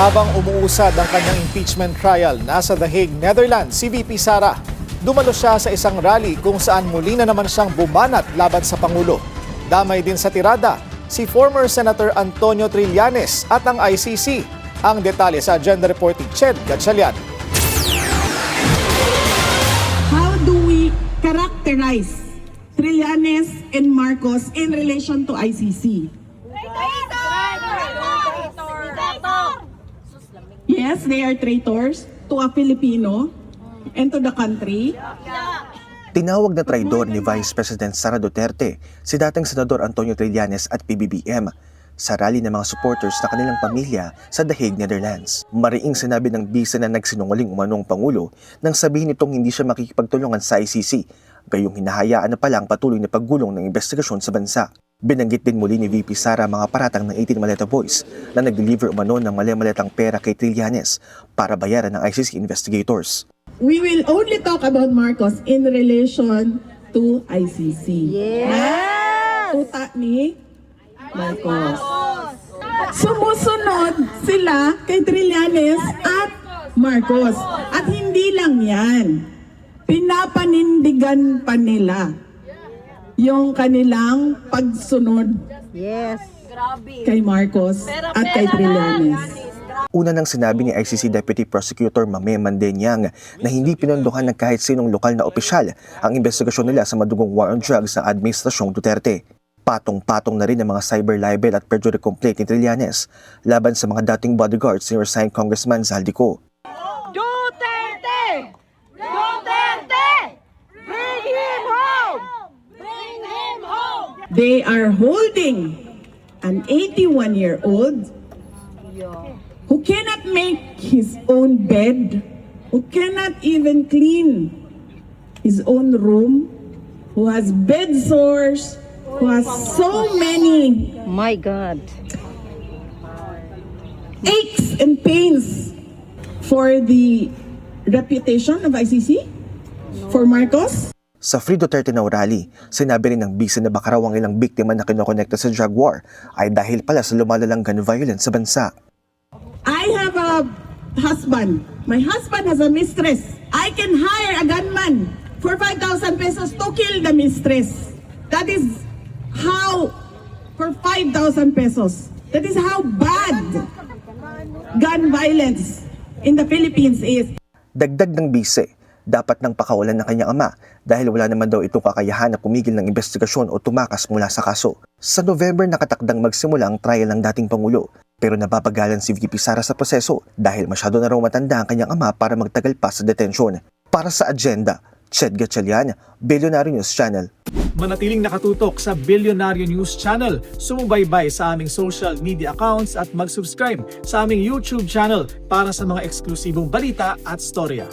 Habang umuusad ang kanyang impeachment trial, nasa The Hague, Netherlands, si VP Sara. Dumalo siya sa isang rally kung saan muli na naman siyang bumanat laban sa Pangulo. Damay din sa tirada si former Senator Antonio Trillanes at ang ICC. Ang detalye sa Agenda Reporting Ched Gatchalian. How do we characterize Trillanes and Marcos in relation to ICC? Yes, they are traitors to a Filipino and to the country. Tinawag na traidor ni Vice President Sara Duterte si dating Senador Antonio Trillanes at PBBM sa rally ng mga supporters na kanilang pamilya sa The Hague, Netherlands. Mariing sinabi ng bisa na nagsinungaling umanong Pangulo nang sabihin nitong hindi siya makikipagtulungan sa ICC, gayong hinahayaan na palang patuloy na paggulong ng investigasyon sa bansa. Binanggit din muli ni VP Sara mga paratang ng 18 Maleta Boys na nag-deliver umano ng mali-maletang pera kay Trillanes para bayaran ng ICC investigators. We will only talk about Marcos in relation to ICC. Yes! Tuta ni Marcos. Sumusunod sila kay Trillanes at Marcos. At hindi lang yan. Pinapanindigan pa nila yung kanilang pagsunod Yes. kay Marcos at kay Trillanes. Una nang sinabi ni ICC Deputy Prosecutor Mame Mandenyang na hindi pinondohan ng kahit sinong lokal na opisyal ang investigasyon nila sa madugong war on drugs ng Administrasyong Duterte. Patong-patong na rin ang mga cyber libel at perjury complaint ni Trillanes laban sa mga dating bodyguards ni resigned Congressman Zaldico. Duterte! Duterte! Bring him home! Bring him home! They are holding an 81-year-old who cannot make his own bed, who cannot even clean his own room, who has bed sores, who has so many My God. aches and pains for the reputation of ICC, for Marcos. Sa Free Duterte Now rally, sinabi rin ng bisa na baka raw ang ilang biktima na kinokonekta sa drug war ay dahil pala sa lumalalang gun violence sa bansa. I have a husband. My husband has a mistress. I can hire a gunman for 5,000 pesos to kill the mistress. That is how, for 5,000 pesos, that is how bad gun violence in the Philippines is. Dagdag ng bise, dapat nang pakawalan ng kanyang ama dahil wala naman daw itong kakayahan na pumigil ng investigasyon o tumakas mula sa kaso. Sa November nakatakdang magsimula ang trial ng dating Pangulo, pero napapagalan si VP Sara sa proseso dahil masyado na raw matanda ang kanyang ama para magtagal pa sa detensyon. Para sa Agenda, Ched Gatchalian, Billionaire News Channel. Manatiling nakatutok sa Billionaire News Channel. Sumubaybay sa aming social media accounts at mag-subscribe sa aming YouTube channel para sa mga eksklusibong balita at storya.